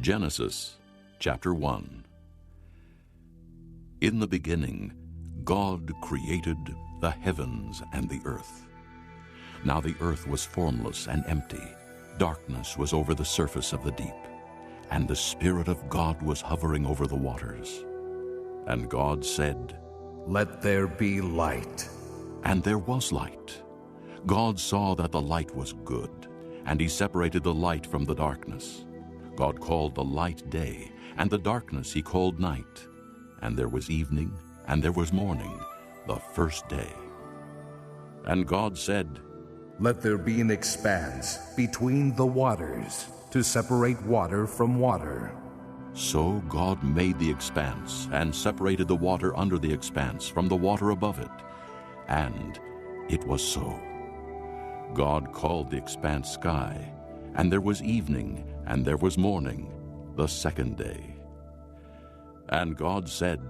Genesis chapter 1. In the beginning, God created the heavens and the earth. Now the earth was formless and empty. Darkness was over the surface of the deep, and the Spirit of God was hovering over the waters. And God said, "Let there be light." And there was light. God saw that the light was good, and he separated the light from the darkness. God called the light day, and the darkness he called night. And there was evening, and there was morning, the first day. And God said, "Let there be an expanse between the waters to separate water from water." So God made the expanse and separated the water under the expanse from the water above it. And it was so. God called the expanse sky, and there was evening, and there was morning, the second day. And God said,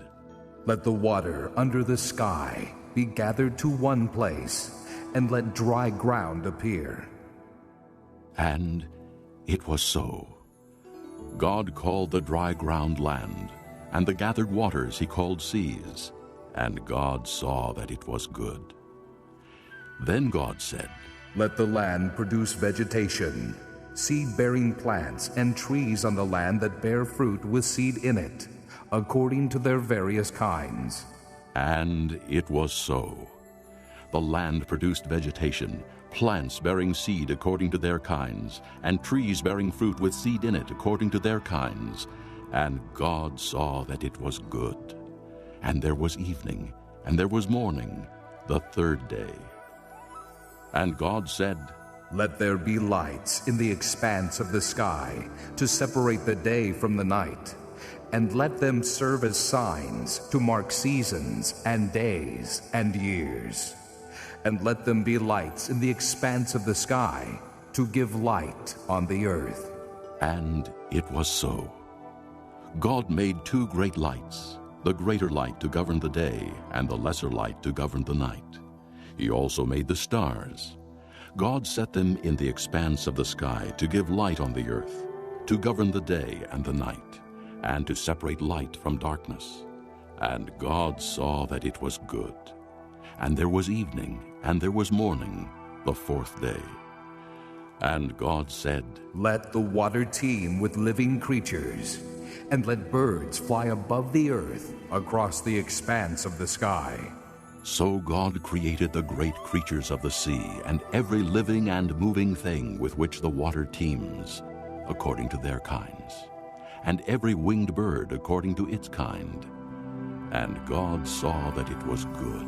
"Let the water under the sky be gathered to one place, and let dry ground appear." And it was so. God called the dry ground land, and the gathered waters he called seas. And God saw that it was good. Then God said, "Let the land produce vegetation, seed-bearing plants and trees on the land that bear fruit with seed in it, according to their various kinds." And it was so. The land produced vegetation, plants bearing seed according to their kinds, and trees bearing fruit with seed in it according to their kinds. And God saw that it was good. And there was evening, and there was morning, the third day. And God said, "Let there be lights in the expanse of the sky to separate the day from the night, and let them serve as signs to mark seasons and days and years. And let them be lights in the expanse of the sky to give light on the earth." And it was so. God made two great lights, the greater light to govern the day, and the lesser light to govern the night. He also made the stars. God set them in the expanse of the sky to give light on the earth, to govern the day and the night, and to separate light from darkness. And God saw that it was good. And there was evening, and there was morning, the fourth day. And God said, "Let the water teem with living creatures, and let birds fly above the earth across the expanse of the sky." So God created the great creatures of the sea, and every living and moving thing with which the water teems, according to their kinds, and every winged bird according to its kind. And God saw that it was good.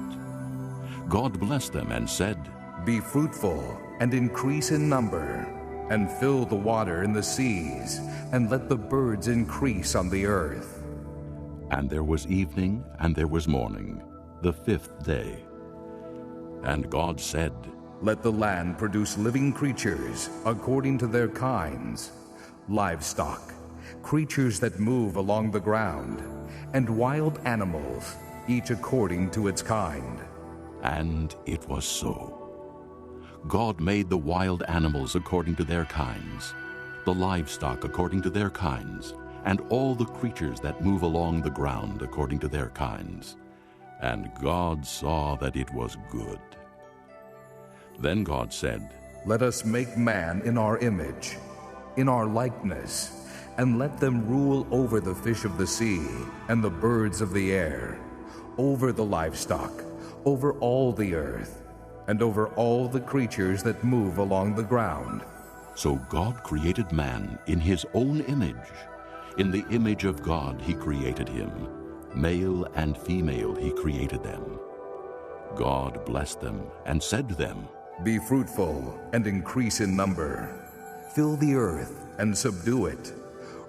God blessed them and said, "Be fruitful and increase in number, and fill the water in the seas, and let the birds increase on the earth." And there was evening, and there was morning, the fifth day. And God said, "Let the land produce living creatures according to their kinds, livestock, creatures that move along the ground, and wild animals, each according to its kind." And it was so. God made the wild animals according to their kinds, the livestock according to their kinds, and all the creatures that move along the ground according to their kinds. And God saw that it was good. Then God said, "Let us make man in our image, in our likeness, and let them rule over the fish of the sea and the birds of the air, over the livestock, over all the earth, and over all the creatures that move along the ground." So God created man in his own image. In the image of God he created him. Male and female he created them. God blessed them and said to them, "Be fruitful and increase in number. Fill the earth and subdue it.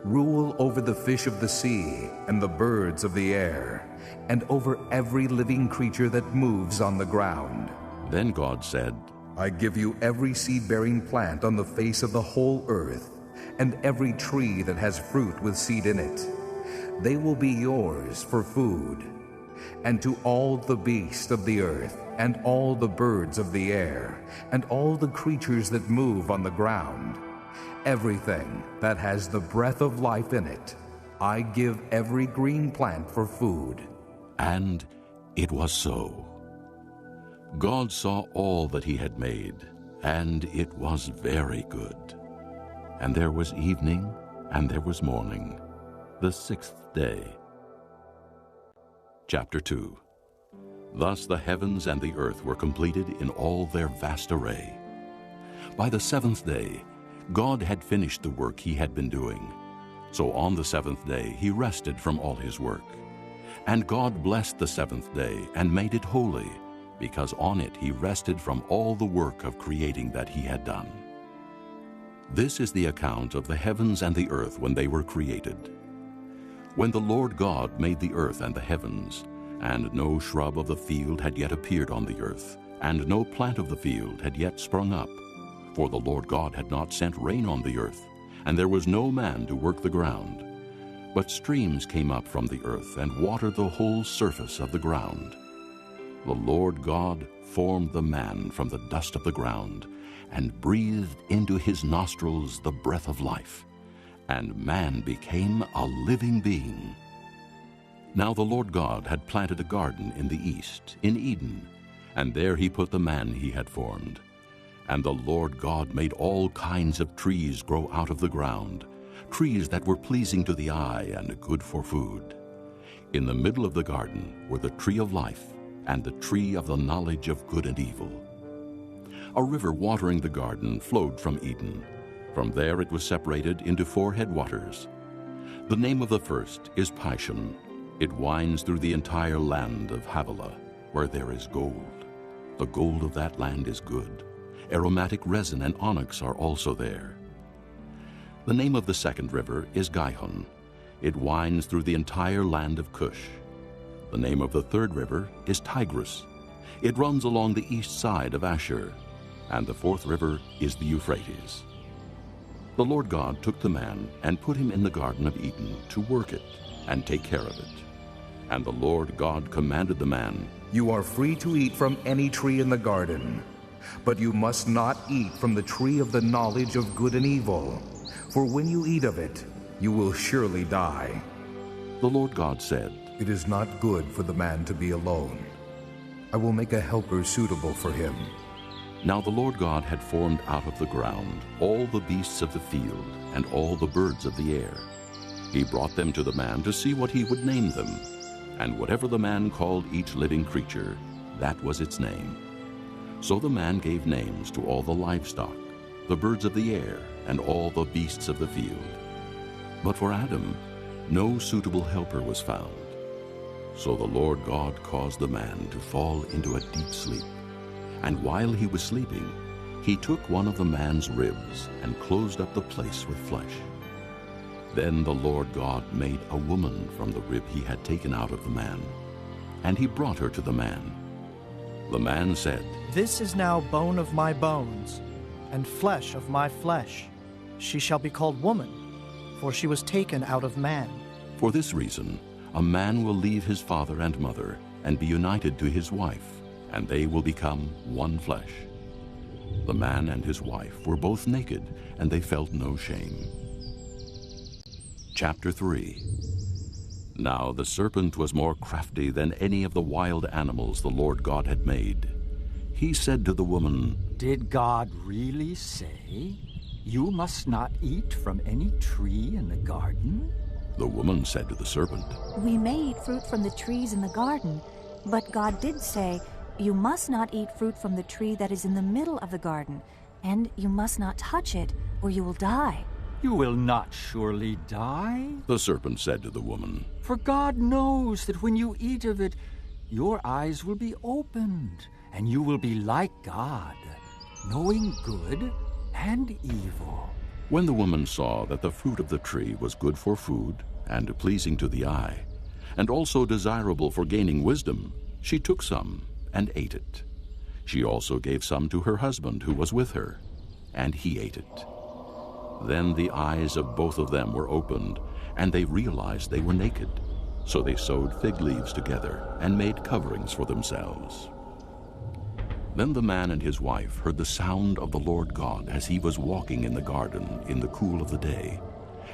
Rule over the fish of the sea and the birds of the air, and over every living creature that moves on the ground." Then God said, "I give you every seed-bearing plant on the face of the whole earth, and every tree that has fruit with seed in it. They will be yours for food. And to all the beasts of the earth, and all the birds of the air, and all the creatures that move on the ground, Everything that has the breath of life in it, I give every green plant for food." And it was so. God saw all that he had made, and it was very good. And there was evening, and there was morning, the sixth day. Chapter 2. Thus the heavens and the earth were completed in all their vast array. By the seventh day, God had finished the work he had been doing. So on the seventh day he rested from all his work. And God blessed the seventh day and made it holy, because on it he rested from all the work of creating that he had done. This is the account of the heavens and the earth when they were created. When the Lord God made the earth and the heavens, and no shrub of the field had yet appeared on the earth, and no plant of the field had yet sprung up, for the Lord God had not sent rain on the earth, and there was no man to work the ground. But streams came up from the earth and watered the whole surface of the ground. The Lord God formed the man from the dust of the ground, and breathed into his nostrils the breath of life, and man became a living being. Now the Lord God had planted a garden in the east, in Eden, and there he put the man he had formed. And the Lord God made all kinds of trees grow out of the ground, trees that were pleasing to the eye and good for food. In the middle of the garden were the tree of life and the tree of the knowledge of good and evil. A river watering the garden flowed from Eden. From there it was separated into 4 headwaters. The name of the first is Pishon. It winds through the entire land of Havilah, where there is gold. The gold of that land is good. Aromatic resin and onyx are also there. The name of the second river is Gihon. It winds through the entire land of Cush. The name of the third river is Tigris. It runs along the east side of Ashur. And the fourth river is the Euphrates. The Lord God took the man and put him in the Garden of Eden to work it and take care of it. And the Lord God commanded the man, "You are free to eat from any tree in the garden, but you must not eat from the tree of the knowledge of good and evil, for when you eat of it, you will surely die." The Lord God said, "It is not good for the man to be alone. I will make a helper suitable for him." Now the Lord God had formed out of the ground all the beasts of the field and all the birds of the air. He brought them to the man to see what he would name them. And whatever the man called each living creature, that was its name. So the man gave names to all the livestock, the birds of the air, and all the beasts of the field. But for Adam, no suitable helper was found. So the Lord God caused the man to fall into a deep sleep. And while he was sleeping, he took one of the man's ribs and closed up the place with flesh. Then the Lord God made a woman from the rib he had taken out of the man, and he brought her to the man. The man said, "This is now bone of my bones, and flesh of my flesh. She shall be called woman, for she was taken out of man." For this reason, a man will leave his father and mother and be united to his wife, and they will become one flesh. The man and his wife were both naked, and they felt no shame. Chapter 3. Now the serpent was more crafty than any of the wild animals the Lord God had made. He said to the woman, "Did God really say, 'You must not eat from any tree in the garden'?" The woman said to the serpent, "We may eat fruit from the trees in the garden, but God did say, 'You must not eat fruit from the tree that is in the middle of the garden, and you must not touch it, or you will die.'" "You will not surely die," the serpent said to the woman. "for God knows that when you eat of it, your eyes will be opened, and you will be like God, knowing good and evil." When the woman saw that the fruit of the tree was good for food and pleasing to the eye, and also desirable for gaining wisdom, she took some and ate it. She also gave some to her husband who was with her, and he ate it. Then the eyes of both of them were opened, and they realized they were naked. So they sewed fig leaves together and made coverings for themselves. Then the man and his wife heard the sound of the Lord God as he was walking in the garden in the cool of the day,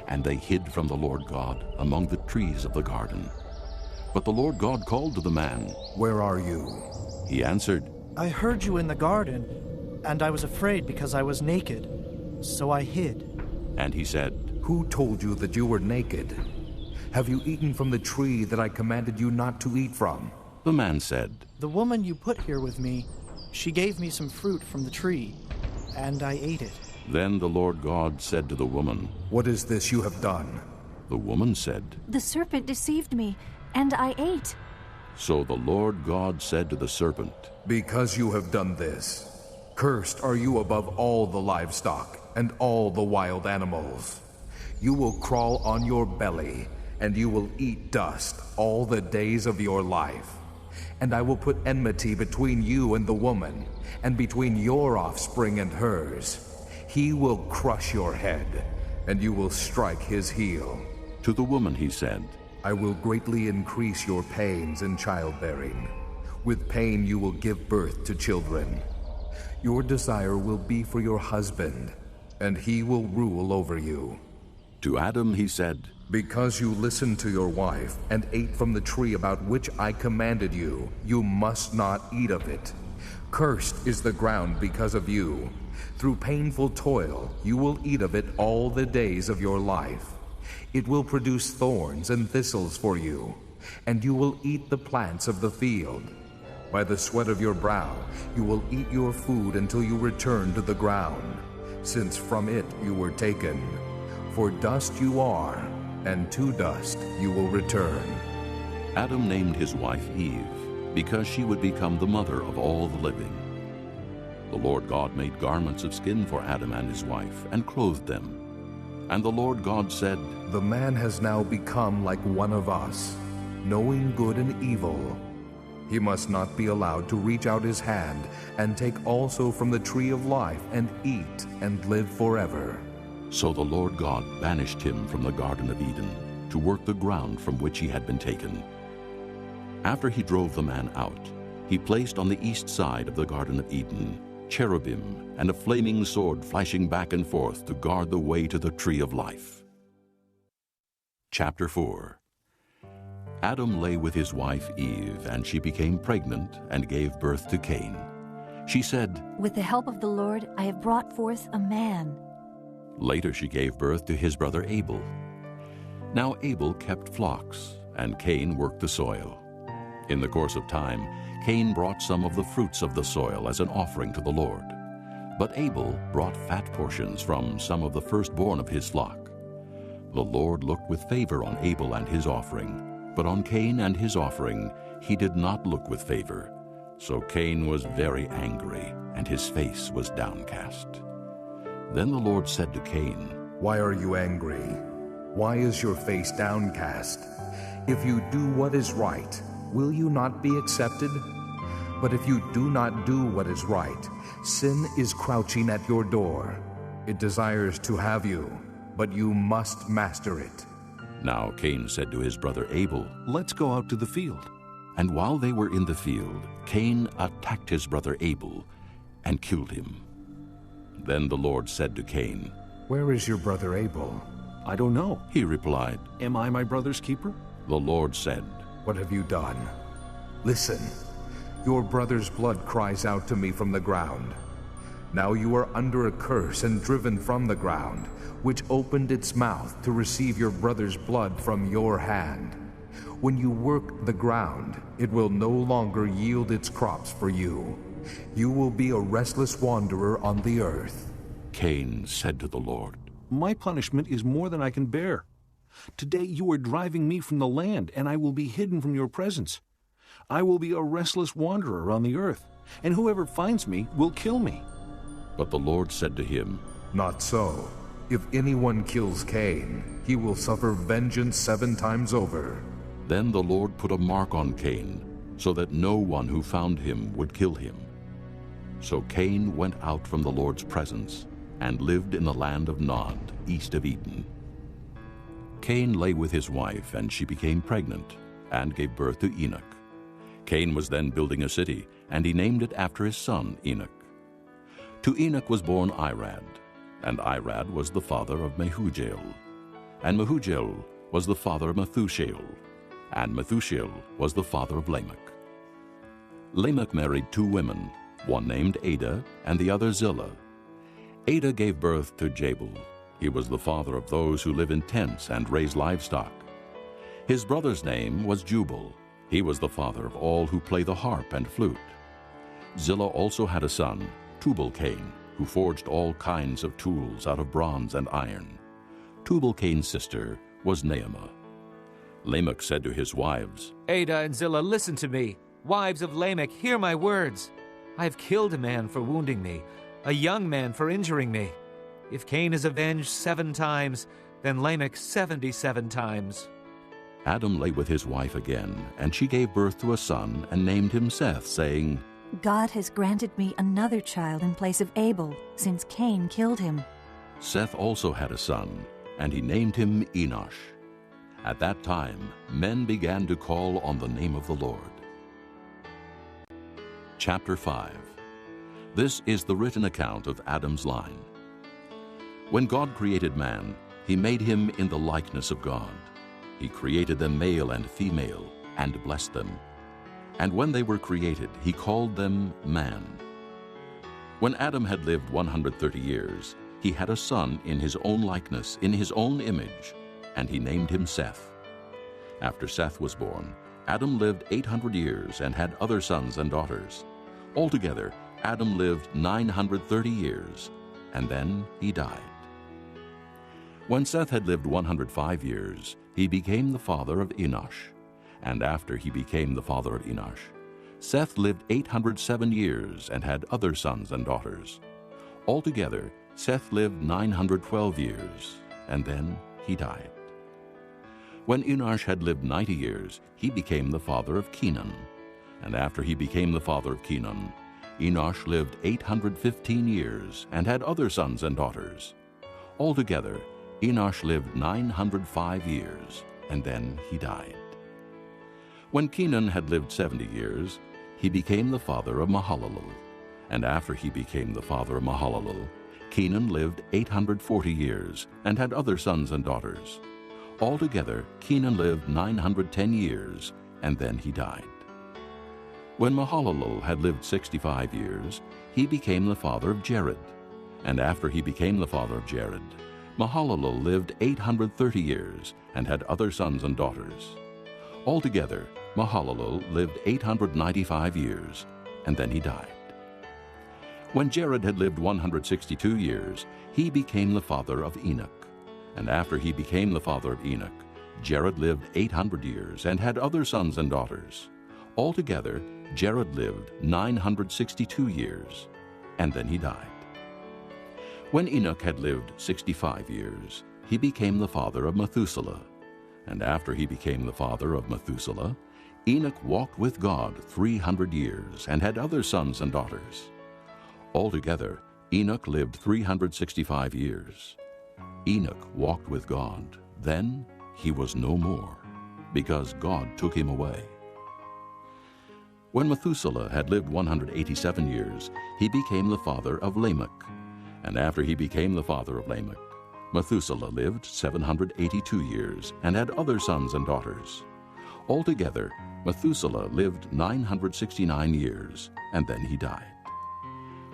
and they hid from the Lord God among the trees of the garden. But the Lord God called to the man, "Where are you?" He answered, I heard you in the garden, and I was afraid because I was naked, so I hid. and he said, "Who told you that you were naked? Have you eaten from the tree that I commanded you not to eat from?" The man said, The woman you put here with me, she gave me some fruit from the tree, and I ate it. Then the Lord God said to the woman, "What is this you have done?" The woman said, The serpent deceived me, and I ate. So the Lord God said to the serpent, "Because you have done this, cursed are you above all the livestock and all the wild animals. You will crawl on your belly, and you will eat dust all the days of your life. And I will put enmity between you and the woman, and between your offspring and hers. He will crush your head, and you will strike his heel." To the woman he said, "I will greatly increase your pains in childbearing. With pain you will give birth to children. Your desire will be for your husband, and he will rule over you." To Adam he said, "Because you listened to your wife and ate from the tree about which I commanded you, you must not eat of it. Cursed is the ground because of you. Through painful toil you will eat of it all the days of your life. It will produce thorns and thistles for you, and you will eat the plants of the field. By the sweat of your brow you will eat your food until you return to the ground, since from it you were taken. For dust you are, and to dust you will return." Adam named his wife Eve, because she would become the mother of all the living. The Lord God made garments of skin for Adam and his wife, and clothed them. And the Lord God said, "The man has now become like one of us, knowing good and evil. He must not be allowed to reach out his hand and take also from the tree of life and eat and live forever." So the Lord God banished him from the Garden of Eden to work the ground from which he had been taken. After he drove the man out, he placed on the east side of the Garden of Eden cherubim and a flaming sword flashing back and forth to guard the way to the tree of life. Chapter 4. Adam lay with his wife Eve, and she became pregnant and gave birth to Cain. She said, With the help of the Lord, I have brought forth a man. Later she gave birth to his brother Abel. Now Abel kept flocks, and Cain worked the soil. In the course of time, Cain brought some of the fruits of the soil as an offering to the Lord. But Abel brought fat portions from some of the firstborn of his flock. The Lord looked with favor on Abel and his offering, but on Cain and his offering he did not look with favor. So Cain was very angry, and his face was downcast. Then the Lord said to Cain, "Why are you angry? Why is your face downcast? If you do what is right, will you not be accepted? But if you do not do what is right, sin is crouching at your door. It desires to have you, but you must master it." Now Cain said to his brother Abel, "Let's go out to the field." And while they were in the field, Cain attacked his brother Abel and killed him. Then the Lord said to Cain, "Where is your brother Abel?" "I don't know." He replied. "Am I my brother's keeper?" The Lord said, "What have you done? Listen, your brother's blood cries out to me from the ground. Now you are under a curse and driven from the ground, which opened its mouth to receive your brother's blood from your hand. When you work the ground, it will no longer yield its crops for you. You will be a restless wanderer on the earth." Cain said to the Lord, "My punishment is more than I can bear. Today you are driving me from the land, and I will be hidden from your presence. I will be a restless wanderer on the earth, and whoever finds me will kill me." But the Lord said to him, "Not so. If anyone kills Cain, he will suffer vengeance 7 times over." Then the Lord put a mark on Cain, so that no one who found him would kill him. So Cain went out from the Lord's presence and lived in the land of Nod, east of Eden. Cain lay with his wife, and she became pregnant and gave birth to Enoch. Cain was then building a city and he named it after his son Enoch. To Enoch was born Irad, and Irad was the father of Mehujael, and Mehujael was the father of Methushael, and Methushael was the father of Lamech. Lamech married two women, one named Ada and the other Zillah. Ada gave birth to Jabal. He was the father of those who live in tents and raise livestock. His brother's name was Jubal. He was the father of all who play the harp and flute. Zillah also had a son, Tubal-Cain, who forged all kinds of tools out of bronze and iron. Tubal-Cain's sister was Naamah. Lamech said to his wives, Ada and Zillah, listen to me. Wives of Lamech, hear my words. I have killed a man for wounding me, a young man for injuring me. If Cain is avenged 7 times, then Lamech 77 times. Adam lay with his wife again, and she gave birth to a son and named him Seth, saying, God has granted me another child in place of Abel, since Cain killed him. Seth also had a son, and he named him Enosh. At that time, men began to call on the name of the Lord. Chapter 5. This is the written account of Adam's line. When God created man, he made him in the likeness of God. He created them male and female, and blessed them. And when they were created, he called them man. When Adam had lived 130 years, he had a son in his own likeness, in his own image, and he named him Seth. After Seth was born, Adam lived 800 years and had other sons and daughters. Altogether, Adam lived 930 years, and then he died. When Seth had lived 105 years, he became the father of Enosh. And after he became the father of Enosh, Seth lived 807 years and had other sons and daughters. Altogether, Seth lived 912 years, and then he died. When Enosh had lived 90 years, he became the father of Kenan. And after he became the father of Kenan, Enosh lived 815 years and had other sons and daughters. Altogether, Enosh lived 905 years, and then he died. When Kenan had lived 70 years, he became the father of Mahalalel. And after he became the father of Mahalalel, Kenan lived 840 years and had other sons and daughters. Altogether, Kenan lived 910 years, and then he died. When Mahalalel had lived 65 years, he became the father of Jared. And after he became the father of Jared, Mahalalel lived 830 years and had other sons and daughters. Altogether, Mahalalel lived 895 years, and then he died. When Jared had lived 162 years, he became the father of Enoch. And after he became the father of Enoch, Jared lived 800 years and had other sons and daughters. Altogether, Jared lived 962 years, and then he died. When Enoch had lived 65 years, he became the father of Methuselah. And after he became the father of Methuselah, Enoch walked with God 300 years and had other sons and daughters. Altogether, Enoch lived 365 years. Enoch walked with God. Then he was no more, because God took him away. When Methuselah had lived 187 years, he became the father of Lamech. And after he became the father of Lamech, Methuselah lived 782 years and had other sons and daughters. Altogether, Methuselah lived 969 years, and then he died.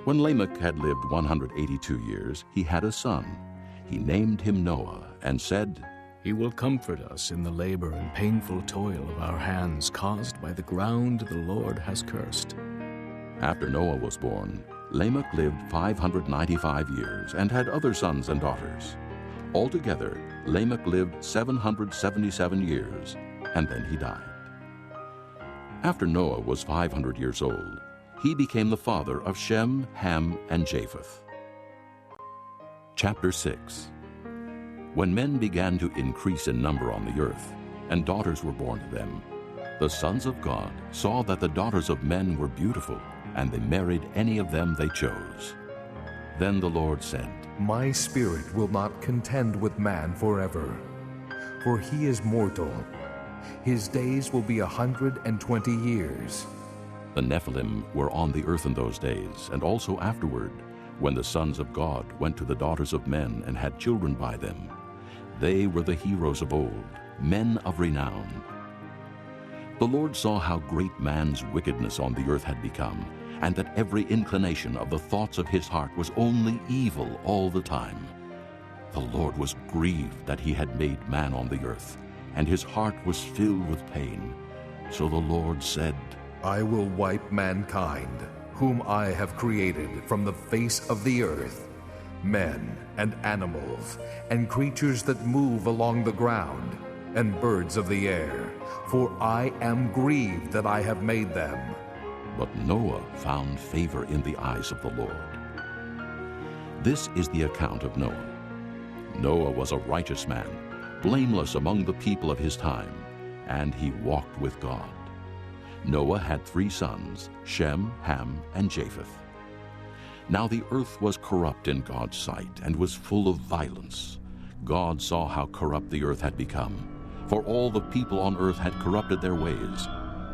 When Lamech had lived 182 years, he had a son. He named him Noah and said, He will comfort us in the labor and painful toil of our hands caused by the ground the Lord has cursed. After Noah was born, Lamech lived 595 years and had other sons and daughters. Altogether, Lamech lived 777 years, and then he died. After Noah was 500 years old, he became the father of Shem, Ham, and Japheth. Chapter 6. When men began to increase in number on the earth, and daughters were born to them, the sons of God saw that the daughters of men were beautiful, and they married any of them they chose. Then the Lord said, My spirit will not contend with man forever, for he is mortal. His days will be 120 years. The Nephilim were on the earth in those days, and also afterward, when the sons of God went to the daughters of men and had children by them. They were the heroes of old, men of renown. The Lord saw how great man's wickedness on the earth had become, and that every inclination of the thoughts of his heart was only evil all the time. The Lord was grieved that he had made man on the earth, and his heart was filled with pain. So the Lord said, I will wipe mankind, whom I have created from the face of the earth, men and animals, and creatures that move along the ground, and birds of the air, for I am grieved that I have made them. But Noah found favor in the eyes of the Lord. This is the account of Noah. Noah was a righteous man, blameless among the people of his time, and he walked with God. Noah had 3 sons, Shem, Ham, and Japheth. Now the earth was corrupt in God's sight, and was full of violence. God saw how corrupt the earth had become, for all the people on earth had corrupted their ways.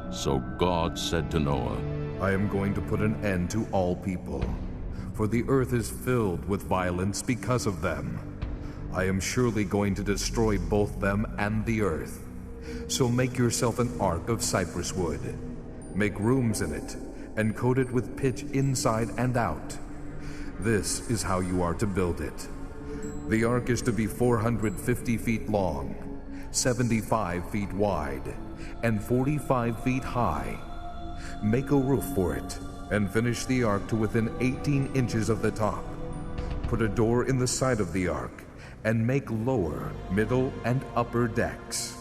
So God said to Noah, I am going to put an end to all people, for the earth is filled with violence because of them. I am surely going to destroy both them and the earth. So make yourself an ark of cypress wood. Make rooms in it, and coat it with pitch inside and out. This is how you are to build it. The ark is to be 450 feet long, 75 feet wide, and 45 feet high. Make a roof for it, and finish the ark to within 18 inches of the top. Put a door in the side of the ark, and make lower, middle, and upper decks.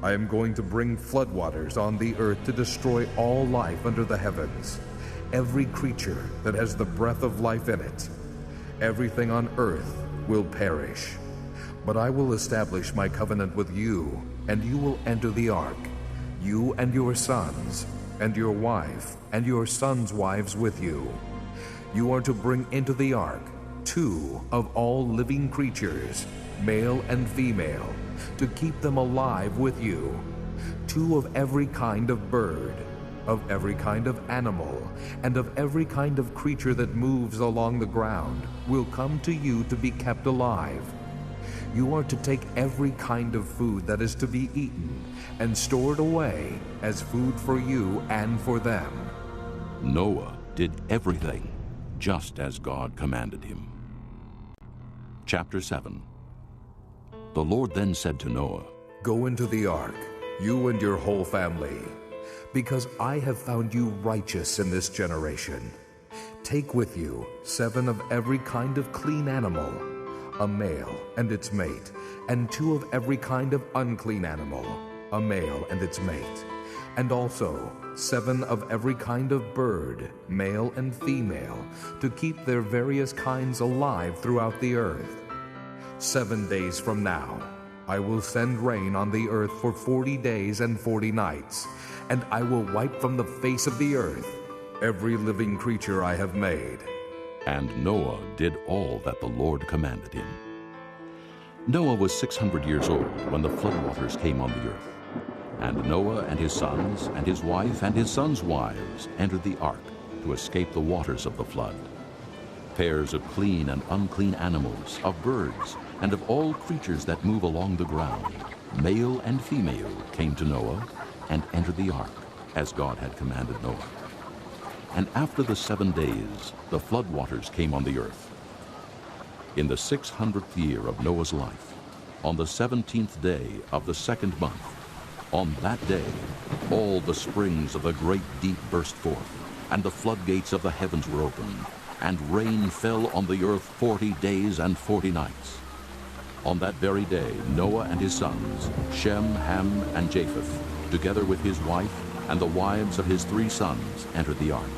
I am going to bring floodwaters on the earth to destroy all life under the heavens, every creature that has the breath of life in it. Everything on earth will perish. But I will establish my covenant with you, and you will enter the ark, you and your sons, and your wife, and your sons' wives with you. You are to bring into the ark 2 of all living creatures, male and female, to keep them alive with you. 2 of every kind of bird, of every kind of animal, and of every kind of creature that moves along the ground will come to you to be kept alive. You are to take every kind of food that is to be eaten and store it away as food for you and for them. Noah did everything just as God commanded him. Chapter 7. The Lord then said to Noah, Go into the ark, you and your whole family, because I have found you righteous in this generation. Take with you 7 of every kind of clean animal, a male and its mate, and 2 of every kind of unclean animal, a male and its mate, and also 7 of every kind of bird, male and female, to keep their various kinds alive throughout the earth. 7 days from now, I will send rain on the earth for 40 days and 40 nights, and I will wipe from the face of the earth every living creature I have made. And Noah did all that the Lord commanded him. Noah was 600 years old when the floodwaters came on the earth. And Noah and his sons and his wife and his sons' wives entered the ark to escape the waters of the flood. Pairs of clean and unclean animals, of birds, and of all creatures that move along the ground, male and female, came to Noah and entered the ark, as God had commanded Noah. And after the 7 days, the floodwaters came on the earth. In the 600th year of Noah's life, on the 17th day of the 2nd month, on that day, all the springs of the great deep burst forth, and the floodgates of the heavens were opened, and rain fell on the earth 40 days and 40 nights. On that very day, Noah and his sons, Shem, Ham, and Japheth, together with his wife and the wives of his 3 sons, entered the ark.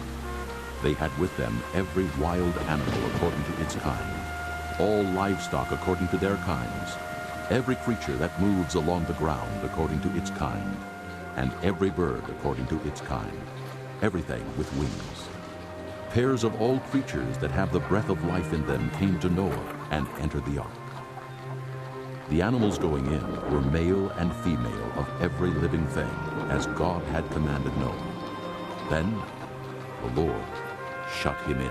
They had with them every wild animal according to its kind, all livestock according to their kinds, every creature that moves along the ground according to its kind, and every bird according to its kind, everything with wings. Pairs of all creatures that have the breath of life in them came to Noah and entered the ark. The animals going in were male and female of every living thing, as God had commanded Noah. Then the Lord shut him in.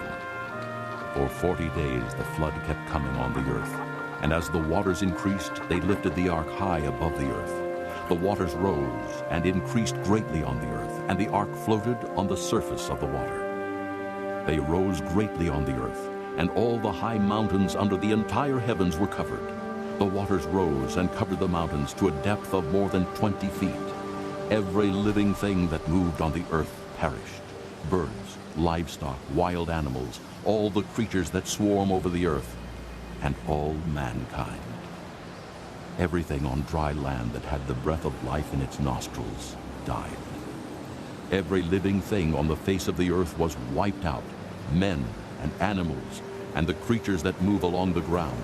For 40 days the flood kept coming on the earth, and as the waters increased, they lifted the ark high above the earth. The waters rose and increased greatly on the earth, and the ark floated on the surface of the water. They rose greatly on the earth, and all the high mountains under the entire heavens were covered. The waters rose and covered the mountains to a depth of more than 20 feet. Every living thing that moved on the earth perished: birds, livestock, wild animals, all the creatures that swarm over the earth, and all mankind. Everything on dry land that had the breath of life in its nostrils died. Every living thing on the face of the earth was wiped out, men and animals, and the creatures that move along the ground,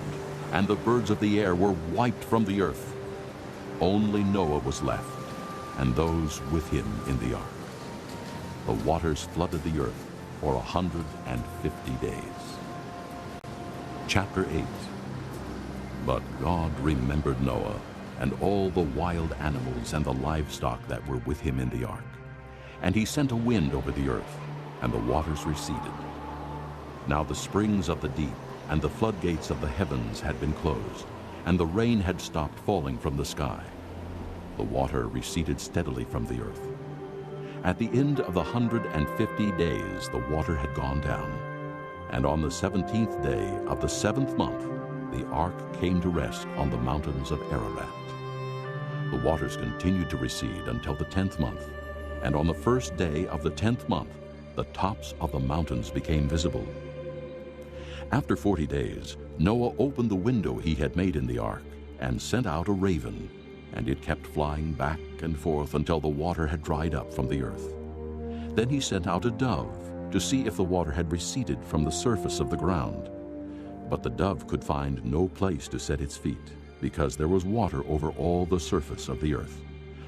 and the birds of the air were wiped from the earth. Only Noah was left, and those with him in the ark. The waters flooded the earth for 150 days. Chapter 8. But God remembered Noah and all the wild animals and the livestock that were with him in the ark. And he sent a wind over the earth, and the waters receded. Now the springs of the deep and the floodgates of the heavens had been closed, and the rain had stopped falling from the sky. The water receded steadily from the earth. At the end of the 150 days the water had gone down, and on the 17th day of the 7th month the ark came to rest on the mountains of Ararat. The waters continued to recede until the 10th month, and on the first day of the 10th month the tops of the mountains became visible. After 40 days, Noah opened the window he had made in the ark and sent out a raven, and it kept flying back and forth until the water had dried up from the earth. Then he sent out a dove to see if the water had receded from the surface of the ground. But the dove could find no place to set its feet, because there was water over all the surface of the earth.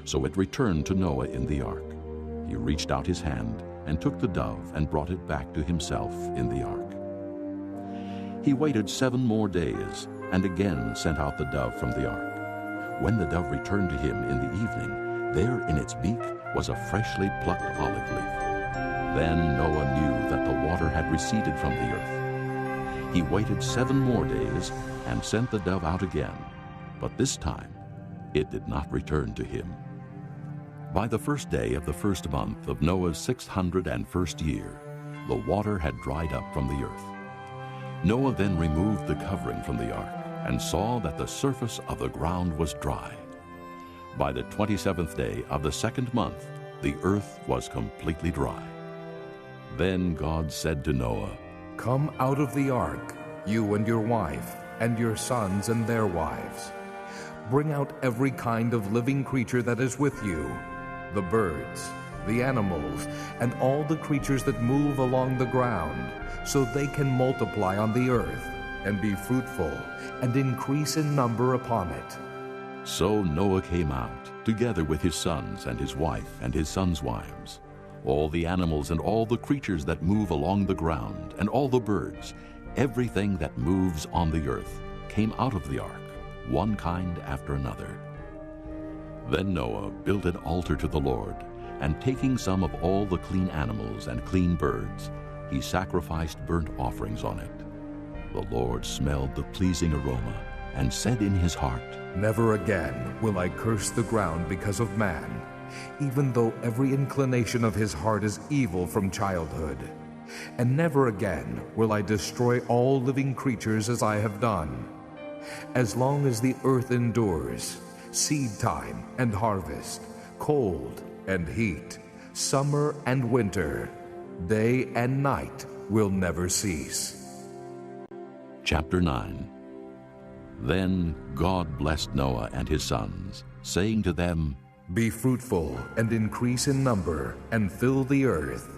So it returned to Noah in the ark. He reached out his hand and took the dove and brought it back to himself in the ark. He waited 7 more days and again sent out the dove from the ark. When the dove returned to him in the evening, there in its beak was a freshly plucked olive leaf. Then Noah knew that the water had receded from the earth. He waited 7 more days and sent the dove out again, but this time it did not return to him. By the first day of the 1st month of Noah's 601st year, the water had dried up from the earth. Noah then removed the covering from the ark and saw that the surface of the ground was dry. By the 27th day of the 2nd month, the earth was completely dry. Then God said to Noah, "Come out of the ark, you and your wife, and your sons and their wives. Bring out every kind of living creature that is with you, the birds, the animals, and all the creatures that move along the ground, so they can multiply on the earth and be fruitful and increase in number upon it." So Noah came out, together with his sons and his wife and his sons' wives. All the animals and all the creatures that move along the ground, and all the birds, everything that moves on the earth, came out of the ark, one kind after another. Then Noah built an altar to the Lord, and taking some of all the clean animals and clean birds, he sacrificed burnt offerings on it. The Lord smelled the pleasing aroma and said in his heart, "Never again will I curse the ground because of man, even though every inclination of his heart is evil from childhood. And never again will I destroy all living creatures as I have done. As long as the earth endures, seed time and harvest, cold and heat, summer and winter, day and night will never cease." Chapter 9. Then God blessed Noah and his sons, saying to them, "Be fruitful and increase in number, and fill the earth.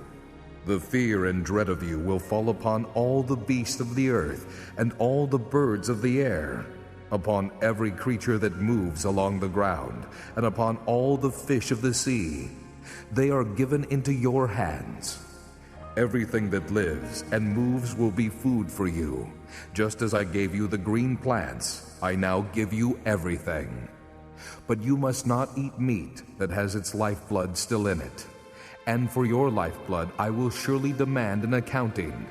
The fear and dread of you will fall upon all the beasts of the earth and all the birds of the air, upon every creature that moves along the ground, and upon all the fish of the sea. They are given into your hands. Everything that lives and moves will be food for you. Just as I gave you the green plants, I now give you everything. But you must not eat meat that has its lifeblood still in it, And for your lifeblood I will surely demand an accounting.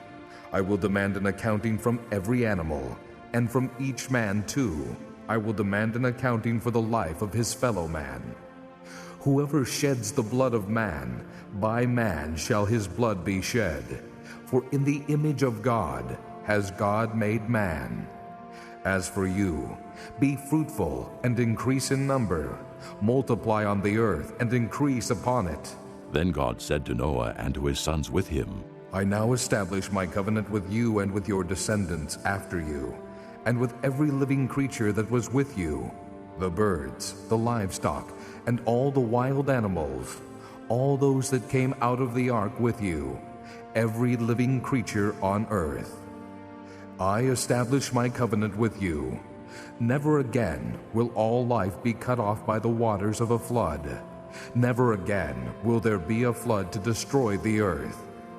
I will demand an accounting from every animal, and from each man too. I will demand an accounting for the life of his fellow man. Whoever sheds the blood of man, by man shall his blood be shed. For in the image of God has God made man. As for you, be fruitful and increase in number. Multiply on the earth and increase upon it. Then God said to Noah and to his sons with him, I now establish my covenant with you and with your descendants after you, and with every living creature that was with you, the birds, the livestock, and all the wild animals, all those that came out of the ark with you, every living creature on earth. I establish my covenant with you. Never again will all life be cut off by the waters of a flood. Never again will there be a flood to destroy the earth.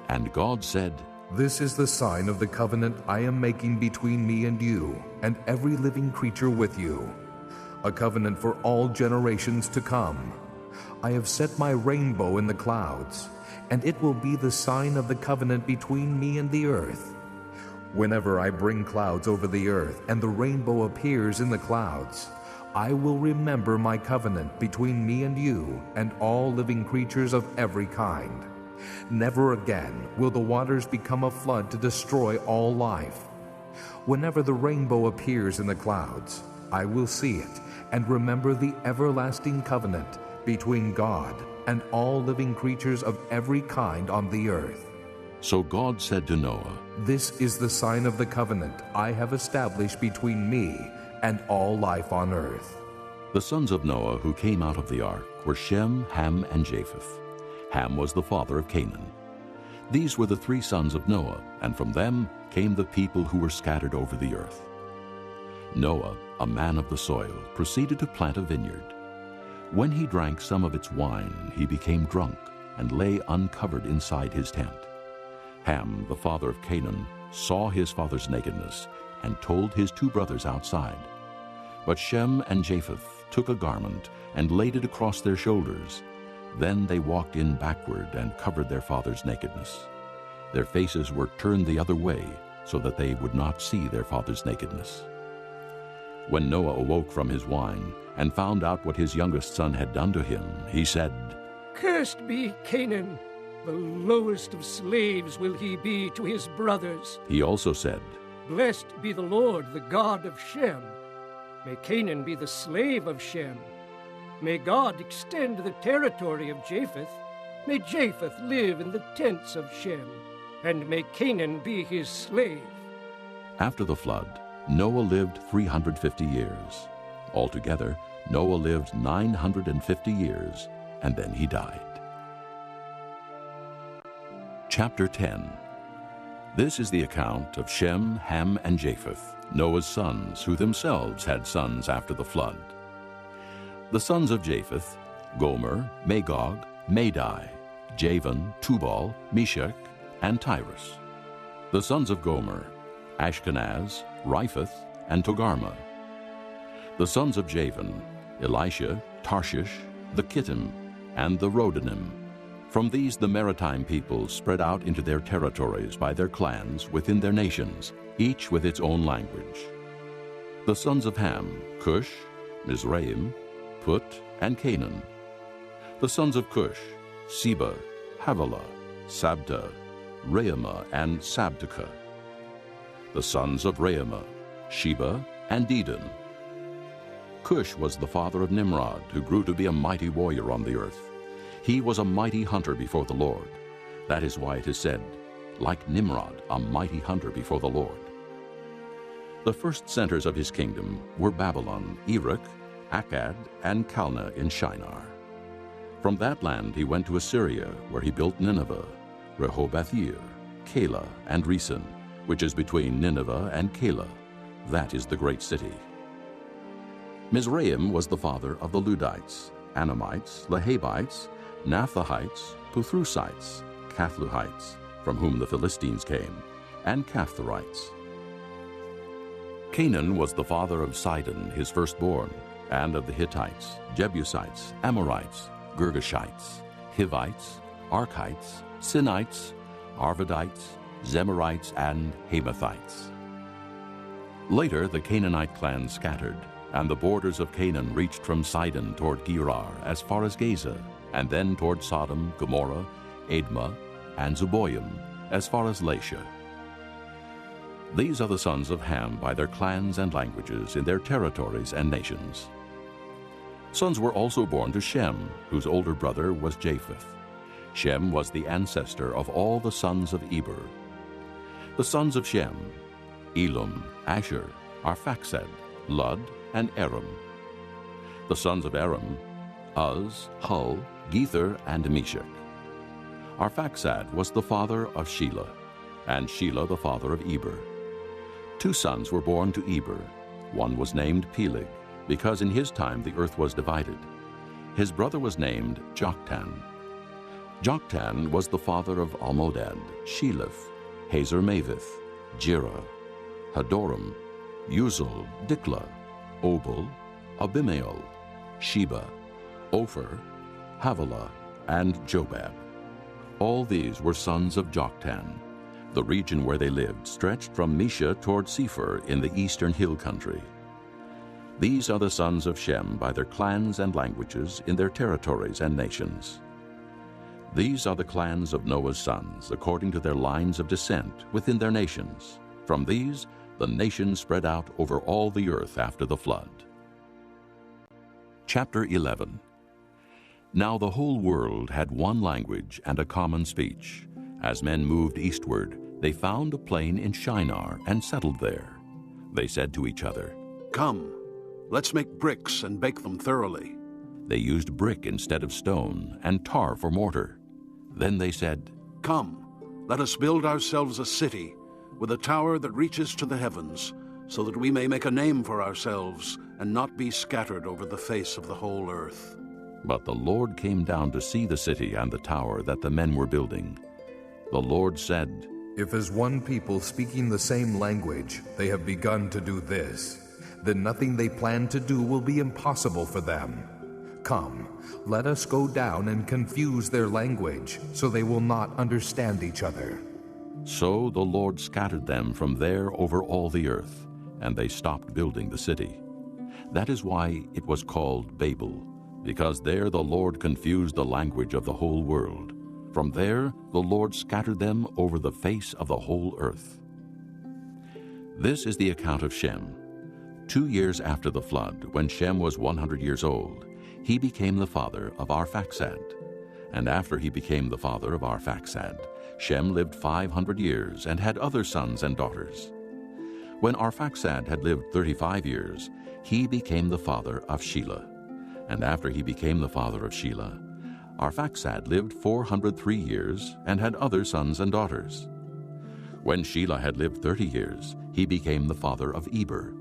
And God said, This is the sign of the covenant I am making between me and you, and every living creature with you, a covenant for all generations to come. I have set my rainbow in the clouds, and it will be the sign of the covenant between me and the earth. Whenever I bring clouds over the earth, and the rainbow appears in the clouds, I will remember my covenant between me and you and all living creatures of every kind. Never again will the waters become a flood to destroy all life. Whenever the rainbow appears in the clouds, I will see it and remember the everlasting covenant between God and all living creatures of every kind on the earth. So God said to Noah, This is the sign of the covenant I have established between me and all life on earth. The sons of Noah who came out of the ark were Shem, Ham, and Japheth. Ham was the father of Canaan. These were the three sons of Noah, and from them came the people who were scattered over the earth. Noah, a man of the soil, proceeded to plant a vineyard. When he drank some of its wine, he became drunk and lay uncovered inside his tent. Ham, the father of Canaan, saw his father's nakedness and told his two brothers outside. But Shem and Japheth took a garment and laid it across their shoulders. Then they walked in backward and covered their father's nakedness. Their faces were turned the other way so that they would not see their father's nakedness. When Noah awoke from his wine and found out what his youngest son had done to him, he said, Cursed be Canaan, the lowest of slaves will he be to his brothers. He also said, Blessed be the Lord, the God of Shem. May Canaan be the slave of Shem. May God extend the territory of Japheth. May Japheth live in the tents of Shem, and may Canaan be his slave. After the flood, Noah lived 350 years. Altogether, Noah lived 950 years, and then he died. Chapter 10. This is the account of Shem, Ham, and Japheth, Noah's sons, who themselves had sons after the flood. The sons of Japheth, Gomer, Magog, Madai, Javan, Tubal, Meshach, and Tyrus. The sons of Gomer, Ashkenaz, Riphath, and Togarmah. The sons of Javan, Elisha, Tarshish, the Kittim, and the Rodanim. From these the maritime peoples spread out into their territories by their clans within their nations, each with its own language. The sons of Ham, Cush, Mizraim, Put, and Canaan. The sons of Cush, Seba, Havilah, Sabta, Reumah, and Sabteka. The sons of Reumah, Sheba, and Dedan. Cush was the father of Nimrod, who grew to be a mighty warrior on the earth. He was a mighty hunter before the Lord. That is why it is said, like Nimrod, a mighty hunter before the Lord. The first centers of his kingdom were Babylon, Erech, Akkad, and Calneh in Shinar. From that land he went to Assyria, where he built Nineveh, Rehoboth-ir, Calah, and Resen, which is between Nineveh and Calah. That is the great city. Mizraim was the father of the Ludites, Anamites, Lehabites, Naphthites, Puthrusites, Cathluhites, from whom the Philistines came, and Caphtorites. Canaan was the father of Sidon, his firstborn, and of the Hittites, Jebusites, Amorites, Girgashites, Hivites, Archites, Sinites, Arvadites, Zemarites, and Hamathites. Later the Canaanite clans scattered, and the borders of Canaan reached from Sidon toward Gerar as far as Gaza, and then toward Sodom, Gomorrah, Admah, and Zeboim as far as Lasha. These are the sons of Ham by their clans and languages in their territories and nations. Sons were also born to Shem, whose older brother was Japheth. Shem was the ancestor of all the sons of Eber. The sons of Shem: Elam, Asher, Arphaxad, Lud, and Aram. The sons of Aram: Uz, Hul, Gether, and Meshech. Arphaxad was the father of Shelah, and Shelah the father of Eber. 2 sons were born to Eber. One was named Peleg, because in his time the earth was divided. His brother was named Joktan. Joktan was the father of Almodad, Sheleph, Hazar-Maveth, Jirah, Hadoram, Uzal, Diklah, Obal, Abimael, Sheba, Ophir, Havilah, and Jobab. All these were sons of Joktan. The region where they lived stretched from Mesha toward Sephir in the eastern hill country. These are the sons of Shem by their clans and languages in their territories and nations. These are the clans of Noah's sons, according to their lines of descent within their nations. From these, the nations spread out over all the earth after the flood. Chapter 11. Now the whole world had one language and a common speech. As men moved eastward, they found a plain in Shinar and settled there. They said to each other, "Come, let's make bricks and bake them thoroughly." They used brick instead of stone and tar for mortar. Then they said, "Come, let us build ourselves a city with a tower that reaches to the heavens, so that we may make a name for ourselves and not be scattered over the face of the whole earth." But the Lord came down to see the city and the tower that the men were building. The Lord said, If as one people speaking the same language they have begun to do this, then nothing they plan to do will be impossible for them. Come, let us go down and confuse their language, so they will not understand each other. So the Lord scattered them from there over all the earth, and they stopped building the city. That is why it was called Babel, because there the Lord confused the language of the whole world. From there the Lord scattered them over the face of the whole earth. This is the account of Shem. 2 years after the flood, when Shem was 100 years old, he became the father of Arphaxad. And after he became the father of Arphaxad, Shem lived 500 years and had other sons and daughters. When Arphaxad had lived 35 years, he became the father of Shelah. And after he became the father of Shelah, Arphaxad lived 403 years and had other sons and daughters. When Shelah had lived 30 years, he became the father of Eber.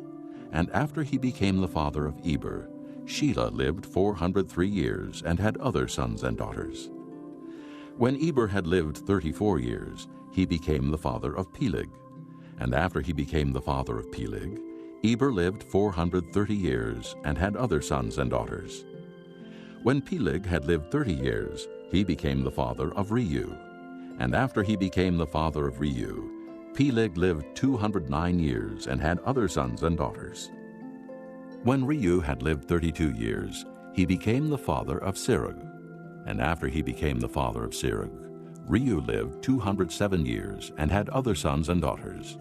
And after he became the father of Eber, Shelah lived 403 years and had other sons and daughters. When Eber had lived 34 years, he became the father of Peleg. And after he became the father of Peleg, Eber lived 430 years and had other sons and daughters. When Peleg had lived 30 years, he became the father of Reu. And after he became the father of Reu, Peleg lived 209 years and had other sons and daughters. When Reu had lived 32 years, he became the father of Serug. And after he became the father of Serug, Reu lived 207 years and had other sons and daughters.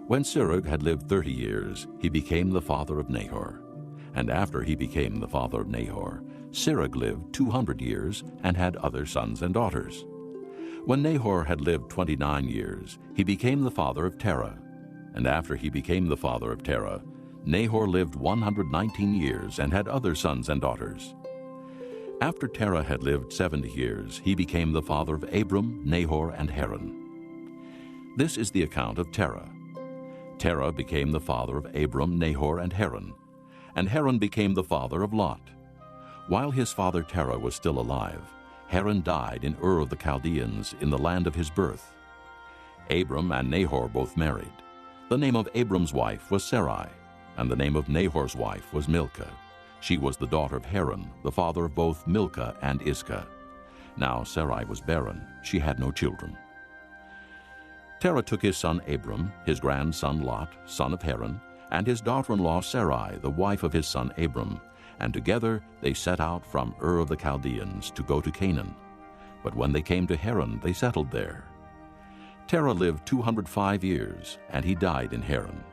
When Serug had lived 30 years, he became the father of Nahor. And after he became the father of Nahor, Serug lived 200 years and had other sons and daughters. When Nahor had lived 29 years, he became the father of Terah. And after he became the father of Terah, Nahor lived 119 years and had other sons and daughters. After Terah had lived 70 years, he became the father of Abram, Nahor, and Haran. This is the account of Terah. Terah became the father of Abram, Nahor, and Haran. And Haran became the father of Lot. While his father Terah was still alive, Haran died in Ur of the Chaldeans in the land of his birth. Abram and Nahor both married. The name of Abram's wife was Sarai, and the name of Nahor's wife was Milcah. She was the daughter of Haran, the father of both Milcah and Iscah. Now Sarai was barren, she had no children. Terah took his son Abram, his grandson Lot, son of Haran, and his daughter-in-law Sarai, the wife of his son Abram, and together they set out from Ur of the Chaldeans to go to Canaan. But when they came to Haran, they settled there. Terah lived 205 years, and he died in Haran.